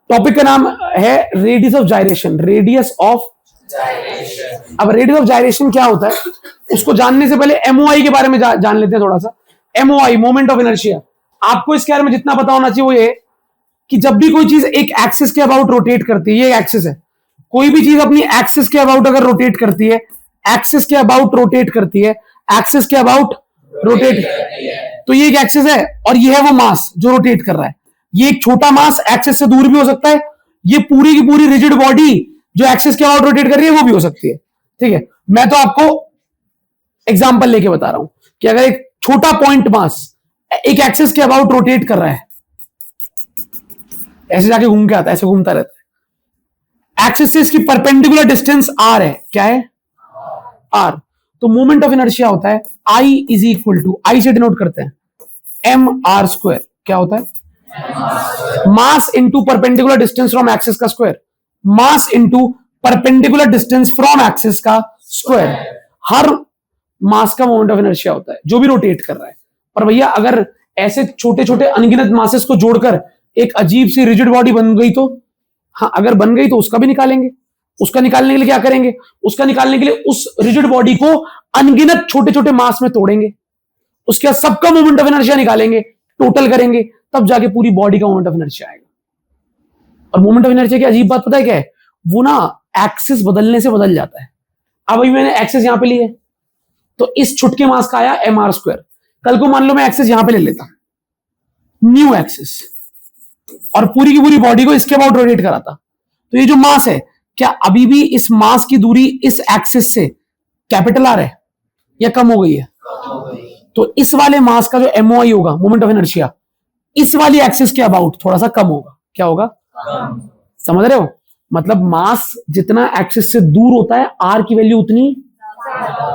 Topic का नाम है radius of gyration. Radius of gyration. अब रेडियस ऑफ जायरेशन क्या होता है उसको जानने से पहले एमओआई के बारे में जान लेते हैं थोड़ा सा। MOI moment of inertia. आपको इसके बारे में जितना पता होना चाहिए वो ये कि जब भी कोई चीज एक एक्सिस के अबाउट रोटेट करती है, ये एक्सिस है, कोई भी चीज अपनी एक्सिस के अबाउट अगर रोटेट करती है, एक्सिस के अबाउट रोटेट करती है, एक्सिस के अबाउट रोटेट, तो ये एक एक्सिस है और ये है वो मास जो रोटेट कर रहा है। ये एक छोटा मास एक्सिस से दूर भी हो सकता है, ये पूरी की पूरी रिजिड बॉडी जो एक्सिस के अबाउट रोटेट कर रही है वो भी हो सकती है। ठीक है, मैं तो आपको एग्जांपल लेके बता रहा हूं कि अगर एक छोटा पॉइंट मास एक एक्सिस के अबाउट रोटेट कर रहा है, ऐसे जाके घूम के आता है, ऐसे घूमता रहता है, एक्सिस से इसकी परपेंडिकुलर डिस्टेंस आर है, क्या है आर, तो मोमेंट ऑफ इनर्शिया होता है आई इज इक्वल टू, आई से डिनोट करते हैं एम आर स्क्वायर। क्या होता है? Mass into perpendicular distance from axis का square, mass into perpendicular distance from axis का स्क्वायर। हर मास का मोमेंट ऑफ इनर्शिया होता है जो भी रोटेट कर रहा है। पर भैया अगर ऐसे छोटे छोटे अनगिनत मासेस को जोड़कर एक अजीब सी रिजिड बॉडी बन गई तो, हाँ अगर बन गई तो उसका भी निकालेंगे। उसका निकालने के लिए क्या करेंगे? उसका निकालने के लिए उस रिजिड बॉडी को अनगिनत छोटे छोटे मास में तोड़ेंगे, उसके बाद सबका मोमेंट ऑफ इनर्शिया निकालेंगे, टोटल करेंगे, तब जाके पूरी बॉडी का मोमेंट ऑफ इनर्शिया आएगा। और मोमेंट ऑफ इनर्शिया की अजीब बात पता है क्या है? वो ना एक्सिस बदलने से बदल जाता है। अब अभी मैंने एक्सिस यहां पे ली है तो इस छुटके मास का आया एम आर स्क्वायर। कल को मान लो मैं एक्सिस यहां पे ले लेता, न्यू एक्सिस, और पूरी की पूरी बॉडी को इसके अबाउट रोटेट कराता, तो ये जो मास है क्या अभी भी इस मास की दूरी इस एक्सिस से कैपिटल आर है या कम हो गई है? तो इस वाले मास का जो एमओआई होगा, मोमेंट ऑफ इनर्शिया, इस वाली एक्सिस के अबाउट थोड़ा सा कम होगा। क्या होगा? समझ रहे हो? मतलब मास जितना एक्सिस से दूर होता है आर की वैल्यू उतनी,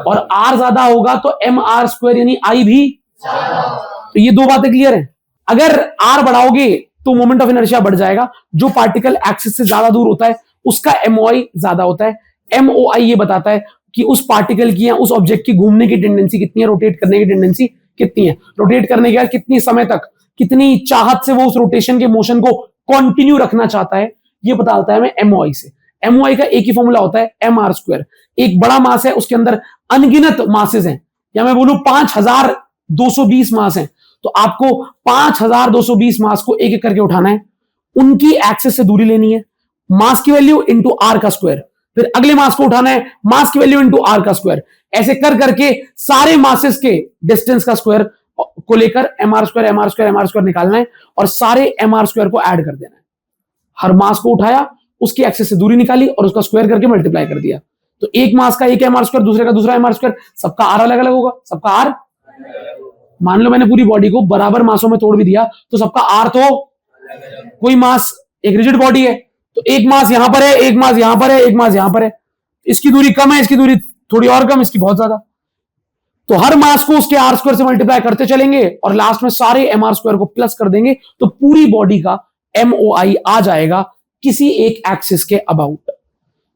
और आर ज्यादा होगा तो एम आर स्क्वायर यानी आई भी। तो ये दो बातें क्लियर है। अगर आर बढ़ाओगे तो मोमेंट ऑफ इनर्शिया बढ़ जाएगा। जो पार्टिकल एक्सिस से ज्यादा दूर होता है उसका एमओआई ज्यादा होता है। एमओआई ये बताता है कि उस पार्टिकल की या उस ऑब्जेक्ट की घूमने की टेंडेंसी कितनी है, रोटेट करने की टेंडेंसी कितनी है, रोटेट करने के बाद कितनी समय तक, कितनी चाहत से वो उस रोटेशन के मोशन को कंटिन्यू रखना चाहता है, ये बताता है हमें एमओआई से। एमओआई का एक ही फॉर्मूला होता है एम आर स्क्वायर। एक बड़ा मास है, उसके अंदर अनगिनत मासेस हैं, या मैं बोलूं 5220 मास हैं, तो आपको 5220 मास को एक एक करके उठाना है, उनकी एक्सिस से दूरी लेनी है, मास की वैल्यू इंटू आर का स्क्वायर, फिर अगले मास को उठाना है, मास की वैल्यू इंटू आर का स्क्वायर, ऐसे कर करके सारे मासेस के डिस्टेंस का स्क्वायर को लेकर एम आर स्क्वायर निकालना है और सारे एम आर स्क्वायर को ऐड कर देना है। हर मास को उठाया, उसकी एक्सिस से दूरी निकाली और उसका स्क्वायर करके मल्टीप्लाई कर दिया, तो एक मास का एक एम आर स्क्वायर, दूसरे का दूसरा एम आर स्क्वायर, सबका आर अलग अलग होगा, सबका आर। मान लो मैंने पूरी बॉडी को बराबर मासों में तोड़ भी दिया तो सबका आर तो, कोई मास एक रिजिड बॉडी है तो एक मास यहां पर है, एक मास यहां पर है, एक मास यहां पर है, इसकी दूरी कम है, इसकी दूरी थोड़ी और कम, इसकी बहुत ज्यादा, तो हर मास को उसके आर स्क्वायर से मल्टीप्लाई करते चलेंगे और लास्ट में सारे एम आर स्क्वायर को प्लस कर देंगे, तो पूरी बॉडी का एमओआई आ जाएगा किसी एक एक्सिस के अबाउट।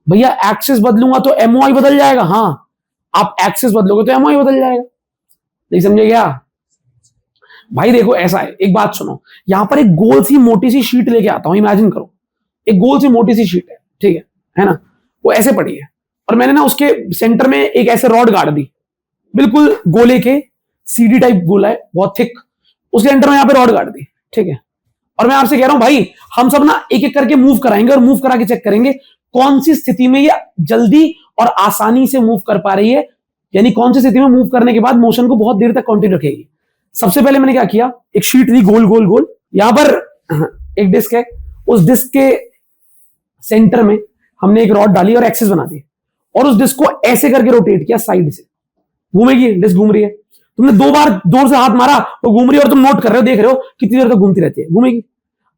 भैया एक्सिस बदलूंगा तो एमओआई बदल जाएगा? हाँ, आप एक्सिस बदलोगे तो एमओआई बदल जाएगा। नहीं समझे क्या भाई? देखो ऐसा है, एक बात सुनो, यहां पर एक गोल सी मोटी सी शीट लेके आता हूं, इमेजिन करो एक गोल सी मोटी सी शीट है, ठीक है ना, वो ऐसे पड़ी है और मैंने ना उसके सेंटर में एक ऐसे रॉड गाड़ दी, बिल्कुल गोले के, सीडी टाइप गोला है, बहुत थिक, उसके सेंटर में यहां पे रॉड गाड़ दी, ठीक है। और मैं आपसे कह रहा हूं भाई हम सब ना एक एक करके मूव कराएंगे और मूव करा के चेक करेंगे कौन सी स्थिति में ये जल्दी और आसानी से मूव कर पा रही है, यानी कौन सी स्थिति में मूव करने के बाद मोशन को बहुत देर तक कंटिन्यू रखेगी। सबसे पहले मैंने क्या किया, एक शीट ली गोल गोल गोल, यहां पर एक डिस्क है, उस डिस्क के सेंटर में हमने एक रॉड डाली और एक्सिस बना दी और उस डिस्क को ऐसे करके रोटेट किया, साइड से घूमेगी, डिस्क घूम रही है, तुमने 2 बार जोर से हाथ मारा वो घूम रही है और तुम नोट कर रहे हो, देख रहे हो कितनी देर तक घूमती रहती है, घूमेगी।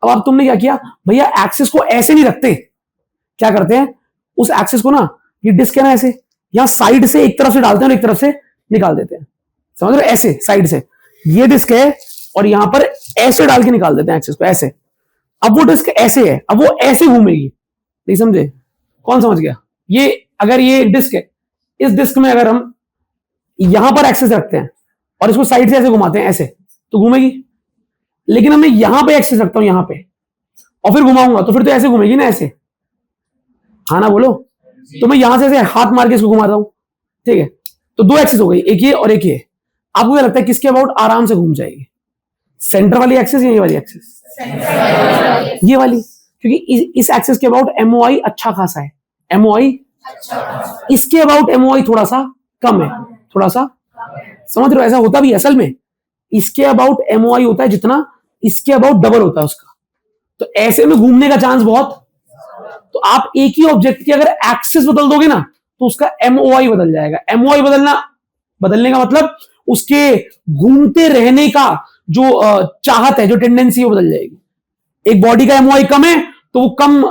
अब तुमने क्या किया भैया, एक्सिस को ऐसे नहीं रखते, क्या करते हैं उस एक्सिस को ना, ये डिस्क है ना ऐसे, यहां साइड से एक तरफ से डालते हैं और एक तरफ से निकाल देते हैं, समझ रहे हो, ऐसे साइड से ये डिस्क है और यहां पर ऐसे डाल के निकाल देते हैं एक्सिस को ऐसे। अब वो डिस्क ऐसे है, अब वो ऐसे घूमेगी, नहीं समझे? कौन समझ गया? ये अगर ये डिस्क है, इस डिस्क में अगर हम यहां पर एक्सिस रखते हैं और इसको साइड से ऐसे घुमाते हैं ऐसे, तो घूमेगी। लेकिन अब मैं यहां पे एक्सिस रखता हूं, यहां पे, और फिर घुमाऊंगा तो फिर तो ऐसे घूमेगी ना, ऐसे। हाँ ना, बोलो। तो मैं यहां से ऐसे हाथ मार के इसको घुमाता हूं, ठीक है। तो दो एक्सिस हो गई, एक ये और एक ये। आपको क्या लगता है किसके अबाउट आराम से घूम जाएगी? सेंटर वाली एक्सिस या ये वाली एक्सिस? ये वाली, क्योंकि इस एक्सिस के अबाउट एमओआई अच्छा खासा है। एमओआई इसके अबाउट एमओआई थोड़ा सा कम है, थोड़ा सा, समझ रहे हो? ऐसा होता भी है असल में, इसके अबाउट एमओआई होता है जितना, इसके अबाउट डबल होता है उसका। तो ऐसे में घूमने का चांस बहुत। तो आप एक ही ऑब्जेक्ट की अगर एक्सिस बदल दोगे ना तो उसका एमओआई बदल जाएगा। एमओआई बदलने का मतलब उसके घूमते रहने का जो चाहत है, जो टेंडेंसी है, वो बदल जाएगी। एक बॉडी का एमओआई कम है तो वो कम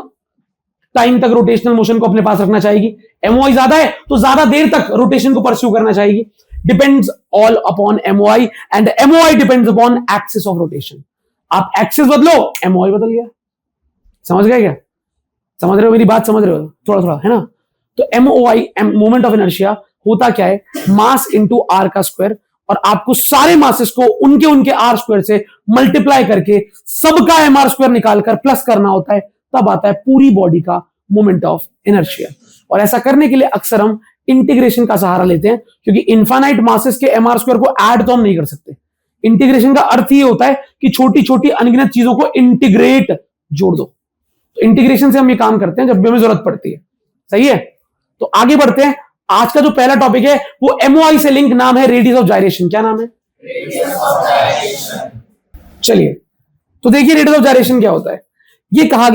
टाइम तक रोटेशनल मोशन को अपने पास रखना चाहेगी। एमओआई ज्यादा है तो ज्यादा देर तक रोटेशन को परस्यू करना चाहेगी। Depends all upon MOI and MOI depends upon axis of rotation. आप एक्सिस बदलो, एमओआई बदल गया। समझ गए क्या? समझ रहे हो मेरी बात? समझ रहे हो थोड़ा थोड़ा, है ना? तो एमओआई, मोमेंट ऑफ इनर्शिया, होता क्या है? मास इंटू आर का स्क्वायर। और आपको सारे मासेस को उनके आर स्क्वायर से मल्टीप्लाई करके सबका एम आर स्क्वायर निकालकर प्लस करना होता है, तब आता है पूरी बॉडी का मोमेंट ऑफ इनर्शिया। और ऐसा करने के लिए अक्सर हम इंटीग्रेशन का सहारा लेते हैं, क्योंकि इनफाइनाइट मासेस के एम आर स्क्वायर को ऐड तो हम नहीं कर सकते। इंटीग्रेशन का अर्थ ये होता है कि छोटी छोटी अनगिनत चीजों को इंटीग्रेट, जोड़ दो। तो इंटीग्रेशन से हम ये काम करते हैं जब भी हमें जरूरत पड़ती है। सही है? तो आगे बढ़ते हैं। आज का जो पहला टॉपिक है वो एमओआई से लिंक, नाम है रेडियस ऑफ जायरेशन। क्या नाम है? चलिए, तो देखिए रेडियस ऑफ जायरेशन क्या होता है। ये कहा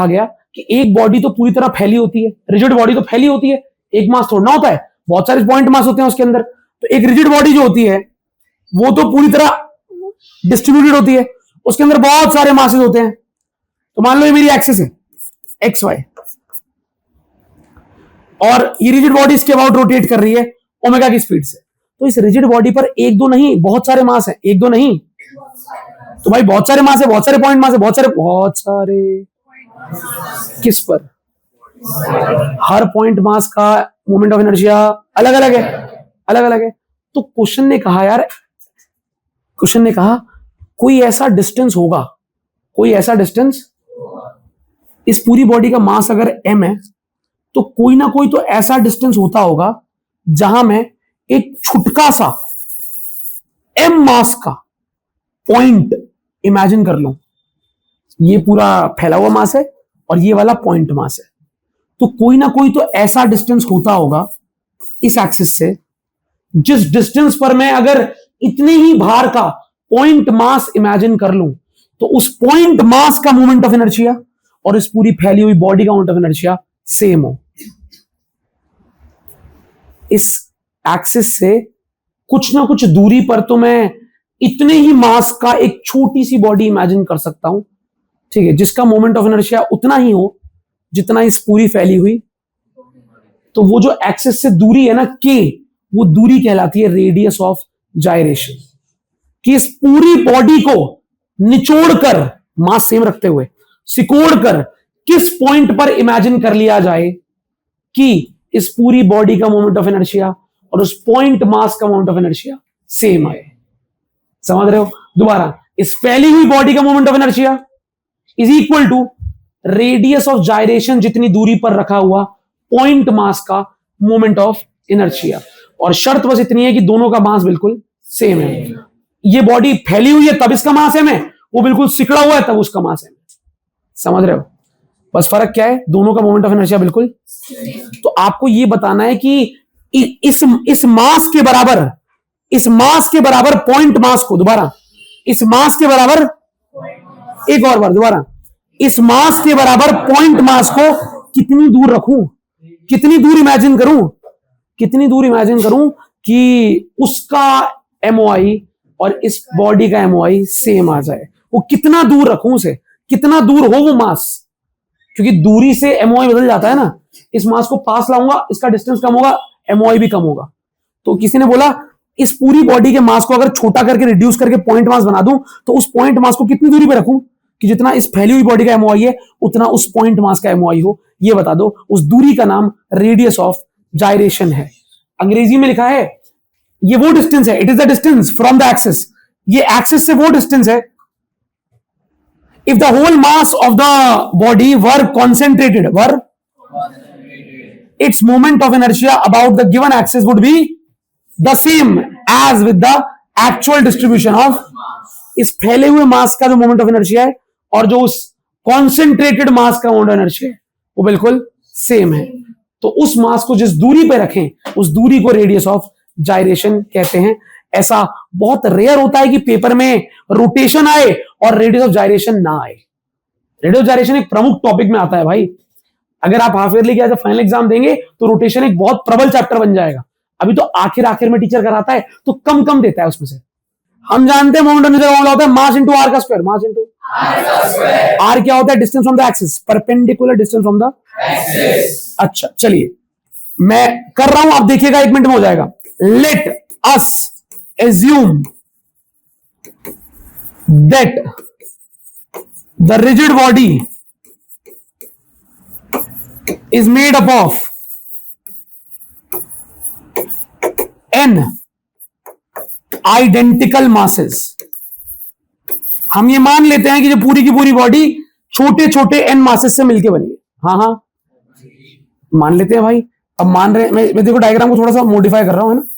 गया कि एक बॉडी तो पूरी तरह फैली होती है, रिजिड बॉडी तो फैली होती है, एक मास थोड़ा होता है, बहुत सारे पॉइंट मास होते हैं उसके अंदर। तो एक रिजिड बॉडी जो होती है वो तो पूरी तरह डिस्ट्रीब्यूटेड होती है, उसके अंदर बहुत सारे मासेस होते हैं। तो मान लो ये मेरी एक्सिस है एक्स वाई, और ये रिजिड बॉडी इसके अबाउट रोटेट कर रही है ओमेगा की स्पीड से। तो इस रिजिड बॉडी पर एक दो नहीं, बहुत सारे मास है। एक दो नहीं तो भाई बहुत सारे मास है, बहुत सारे पॉइंट मास है, बहुत सारे किस पर? हर पॉइंट मास का मोमेंट ऑफ इनर्शिया अलग अलग है। तो क्वेश्चन ने कहा कोई ऐसा डिस्टेंस होगा, कोई ऐसा डिस्टेंस, इस पूरी बॉडी का मास अगर m है तो कोई ना कोई तो ऐसा डिस्टेंस होता होगा जहां मैं एक छुटका सा m मास का पॉइंट इमेजिन कर लूं। ये पूरा फैला हुआ मास है और ये वाला पॉइंट मास है। तो कोई ना कोई तो ऐसा डिस्टेंस होता होगा इस एक्सिस से, जिस डिस्टेंस पर मैं अगर इतने ही भार का पॉइंट मास इमेजिन कर लूं तो उस पॉइंट मास का मोमेंट ऑफ इनर्शिया और इस पूरी फैली हुई बॉडी का मोमेंट ऑफ इनर्शिया सेम हो। इस एक्सिस से कुछ ना कुछ दूरी पर तो मैं इतने ही मास का एक छोटी सी बॉडी इमेजिन कर सकता हूं, ठीक है, जिसका मोमेंट ऑफ इनर्शिया उतना ही हो जितना इस पूरी फैली हुई। तो वो जो एक्सिस से दूरी है ना के, वो दूरी कहलाती है रेडियस ऑफ जायरेशन। कि इस पूरी बॉडी को निचोड़कर, मास सेम रखते हुए सिकोड़कर किस पॉइंट पर इमेजिन कर लिया जाए कि इस पूरी बॉडी का मोमेंट ऑफ इनर्शिया और उस पॉइंट मास का मोमेंट ऑफ इनर्शिया सेम आए। समझ रहे हो? दोबारा, इस फैली हुई बॉडी का moment of inertia is equal to radius of gyration, जितनी दूरी पर रखा हुआ पॉइंट मास का मोमेंट ऑफ इनर्शिया। और शर्त बस इतनी है कि दोनों का मास बिल्कुल सेम है। ये बॉडी फैली हुई है तब इसका मास है, वो बिल्कुल सिकड़ा हुआ है तब उसका मास है। समझ रहे हो? बस फर्क क्या है, दोनों का मोमेंट ऑफ इनर्शिया बिल्कुल। तो आपको ये बताना है कि इस मास के बराबर पॉइंट मास को, दोबारा इस मास के बराबर, एक और बार दोबारा, इस मास के बराबर पॉइंट मास को कितनी दूर रखूं, कितनी दूर इमेजिन करूं कि उसका एमओआई और इस बॉडी का एमओआई सेम आ जाए। वो कितना दूर रखूं उसे, कितना दूर हो वो मास, क्योंकि दूरी से एमओआई बदल जाता है ना। इस मास को पास लाऊंगा, इसका डिस्टेंस कम होगा, एमओआई भी कम होगा। तो किसी ने बोला इस पूरी बॉडी के मास को अगर छोटा करके रिड्यूस करके पॉइंट मास बना दूं तो उस पॉइंट मास को कितनी दूरी पे रखूं कि जितना इस फैली हुई बॉडी का एमओआई है उतना उस पॉइंट मास का एमओआई हो। ये बता दो। उस दूरी का नाम रेडियस ऑफ जायरेशन है। अंग्रेजी में लिखा है ये वो डिस्टेंस है, it is the distance from the axis ये एक्सिस से वो डिस्टेंस है. If the whole mass of the body were concentrated, its moment of inertia about the given axis would be the same as with the actual distribution of. इस फैले हुए मास का जो moment of inertia है और जो उस कॉन्सेंट्रेटेड मास का मोमेंट ऑफ इनर्शिया है वो बिल्कुल सेम है. तो उस मास को जिस दूरी पे रखें उस दूरी को रेडियस ऑफ जायरेशन कहते हैं. ऐसा बहुत रेयर होता है कि पेपर में रोटेशन आए और रेडियस ऑफ जायरेशन ना आए. रेडियस ऑफ जायरेशन एक प्रमुख टॉपिक में आता है भाई. अगर आप हाफ ईयरली के फाइनल एग्जाम देंगे तो रोटेशन एक बहुत प्रबल चैप्टर बन जाएगा. अभी तो आखिर में टीचर कराता है तो कम देता है उसमें से. हम जानते हैं मोमेंट ऑफ इनर्शिया क्या होता है, मास इंटू आर का स्क्वायर. मास इंटू आर क्या होता है, distance from the axis, perpendicular distance from the axis. अच्छा चलिए मैं कर रहा हूं, आप देखिएगा 1 मिनट में हो जाएगा. Let us assume that the rigid body is made up of n identical masses. हम ये मान लेते हैं कि जो पूरी की पूरी बॉडी छोटे छोटे n मासेस से मिलके बनी है. हाँ मान लेते हैं भाई. अब मान रहे मैं देखो डायग्राम को थोड़ा सा मॉडिफाई कर रहा हूं, है ना.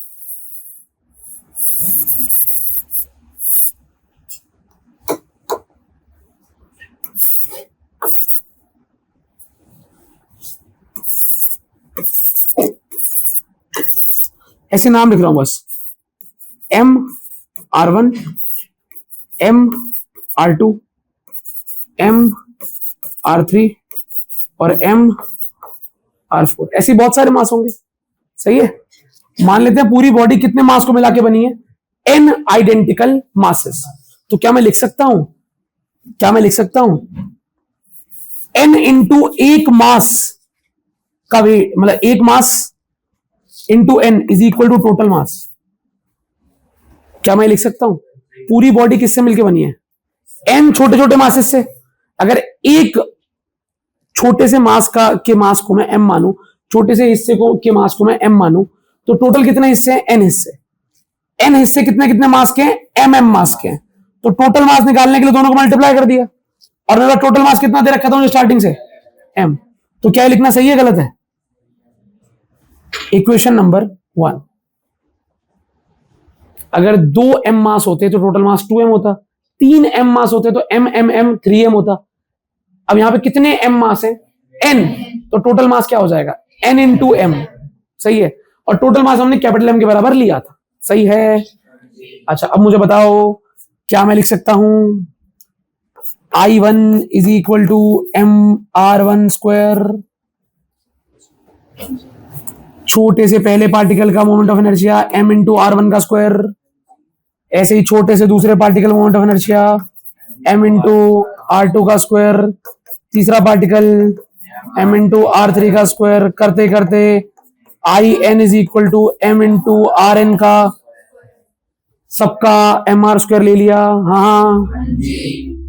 ऐसे नाम लिख रहा हूं बस. M(R1), M(R2), M(R3) और M(R4). ऐसे बहुत सारे मास होंगे. सही है. मान लेते हैं पूरी बॉडी कितने मास को मिला के बनी है, n आइडेंटिकल मासेस. तो क्या मैं लिख सकता हूं n इंटू एक मास का वेट, मतलब एक mass into n is equal to total mass. क्या मैं लिख सकता हूं पूरी बॉडी किससे मिलकर बनी है, n छोटे छोटे मासेस से. अगर एक छोटे से मास के मास को मैं m मानूं, छोटे से हिस्से के मास को मैं m मानूं, तो टोटल कितने हिस्से हैं, n हिस्से. n हिस्से कितने मास के हैं, mm मास के हैं. तो टोटल मास निकालने के लिए दोनों को मल्टीप्लाई कर दिया और मेरा टोटल मास कितना दे रखा था स्टार्टिंग से, m. तो क्या लिखना सही है गलत है. Equation number 1. अगर 2m मास होते तो टोटल मास 2m होता, 3m मास होते तो m 3m होता. अब यहां पे कितने m मास है, n. तो टोटल मास क्या हो जाएगा, n इंटू m. सही है. और टोटल मास हमने कैपिटल M के बराबर लिया था. सही है. अच्छा अब मुझे बताओ क्या मैं लिख सकता हूं, I1 is equal to M(R1) square. छोटे से पहले पार्टिकल का moment of inertia m into R1 का स्क्वायर. ऐसे ही छोटे से दूसरे particle moment of inertia m into R2 का स्क्वायर. तीसरा पार्टिकल m इंटू R3 का स्क्वायर. करते करते IN is equal to m into RN का सबका mr स्क्वायर ले लिया. हाँ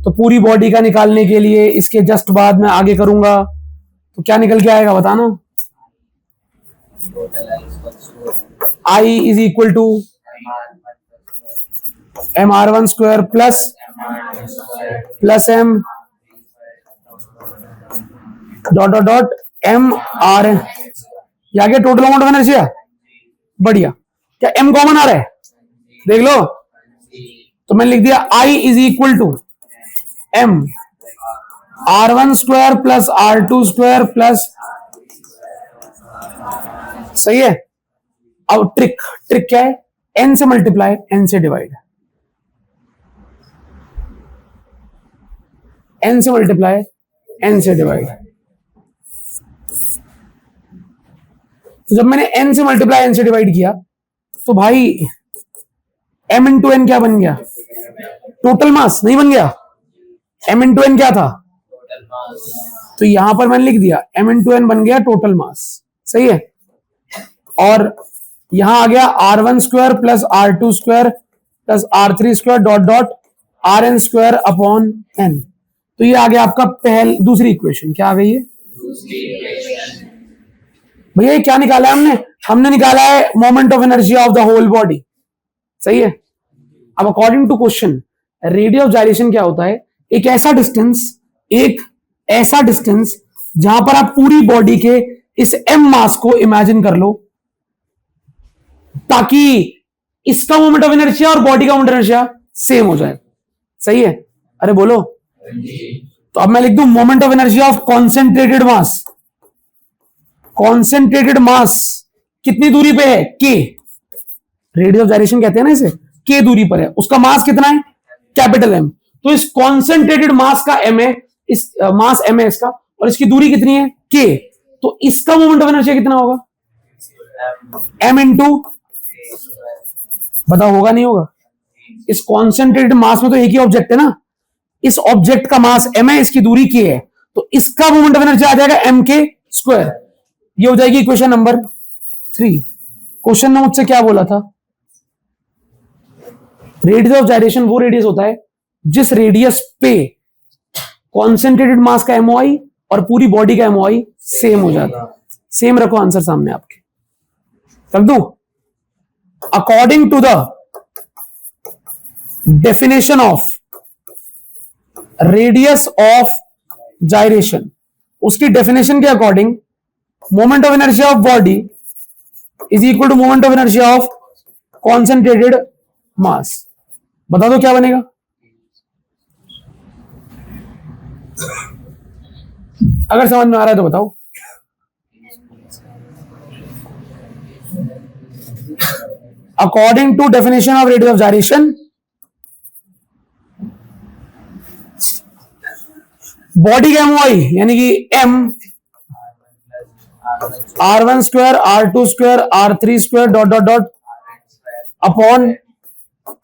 तो पूरी बॉडी का निकालने के लिए इसके जस्ट बाद में आगे करूंगा तो क्या निकल के आएगा बताना. I is equal to mr1 square plus m dot mr. ये आ गया टोटल अमाउंट ऑफ इनर्शिया. बढ़िया. क्या m कॉमन आ रहा है, देख लो. तो मैंने लिख दिया I is equal to m R1 square plus R2 square plus. सही है. अब ट्रिक क्या है, n से मल्टीप्लाई n से डिवाइड. n से मल्टीप्लाई n से डिवाइड. जब मैंने n से मल्टीप्लाई n से डिवाइड किया तो भाई m इंटू n क्या बन गया, टोटल मास नहीं बन गया. m इंटू n क्या था, तो यहां पर मैंने लिख दिया m इंटू n बन गया टोटल मास. सही है. और यहां आ गया R1 square plus R2 square plus R3 square dot RN square upon n. तो ये आ गया आपका दूसरी इक्वेशन. क्या आ गई है भैया, ये क्या निकाला है हमने निकाला है moment of inertia of the whole body. सही है. अब according to question radius of gyration क्या होता है? एक ऐसा डिस्टेंस जहां पर आप पूरी बॉडी के इस m मास को इमेजिन कर लो ताकि इसका मोमेंट ऑफ इनर्शिया और बॉडी का मोमेंट ऑफ इनर्शिया सेम हो जाए। सही है? अरे बोलो। तो अब मैं लिख दूं moment of inertia of concentrated mass. Concentrated mass कितनी दूरी पे है? के। रेडियस ऑफ जाइलेशन कहते हैं ना इसे, के दूरी पर है, उसका मास कितना है? Capital M. तो इस कॉन्सेंट्रेटेड मास का एम है, इस मास एम है इसका, और इसकी दूरी कितनी है? के। तो इसका मोमेंट ऑफ इनर्शिया कितना होगा? एम इंटू, बताओ होगा नहीं होगा? इस कॉन्सेंट्रेटेड मास में तो एक ही ऑब्जेक्ट है ना, इस ऑब्जेक्ट का मास एम है, इसकी दूरी के है, तो इसका मोमेंट ऑफ इनर्शिया आ जाएगा एम के स्क्वायर। ये हो जाएगी इक्वेशन नंबर 3। क्वेश्चन ने मुझसे क्या बोला था? रेडियस ऑफ जाइलेशन वो रेडियस होता है जिस रेडियस पे कॉन्सेंट्रेटेड मास का एमओआई और पूरी बॉडी का एमओआई सेम हो जाता है। सेम रखो आंसर सामने आपके, कर दूं? According to the definition of radius of gyration, उसकी डेफिनेशन के according moment of inertia of body is equal to moment of inertia of concentrated mass. बता दो क्या बनेगा? अगर समझ में आ रहा है तो बताओ। According to definition of radius of gyration, body का एमओआई यानी कि M R1 square, R2 square, R3 square dot dot dot upon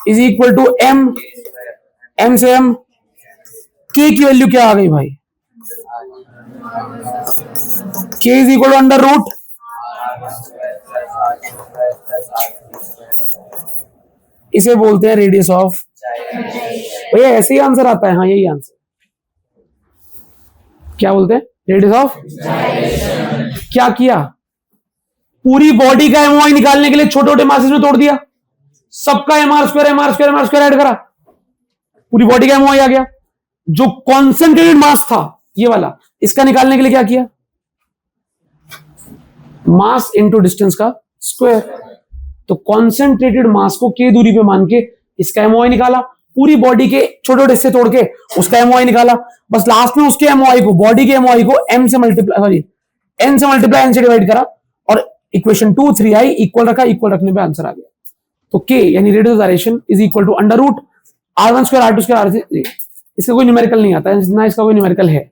is equal to M से एम। के की वैल्यू क्या आ गई भाई? K is equal to under root इसे बोलते हैं रेडियस ऑफ। भैया ऐसे ही आंसर आता है। हाँ यही आंसर। क्या बोलते हैं? Radius of. क्या किया? पूरी बॉडी का एमओआई निकालने के लिए छोटे छोटे मासेस में तोड़ दिया, सबका एमआर स्क्वायर ऐड करा, पूरी बॉडी का एमओआई आ गया। जो कॉन्सेंट्रेटेड मास था ये वाला, इसका निकालने के लिए क्या किया? मास इंटू डिस्टेंस का स्क्वायर। तो कॉन्सेंट्रेटेड मास को के दूरी पे मान के इसका एमओआई निकाला, पूरी बॉडी के छोटे छोटे हिस्से तोड़ के उसका एमओआई निकाला, बस लास्ट में उसके एमओआई को, बॉडी के एमओआई को एन से मल्टीप्लाई एन से डिवाइड करा और इक्वेशन 2 3 आई इक्वल रखा, इक्वल रखने पे आंसर आ गया। तो के यानी radius of gyration is equal to under root R1 square, R2 square, R3। इसका कोई न्यूमेरिकल नहीं आता है, ना इसका कोई न्यूमेरिकल है।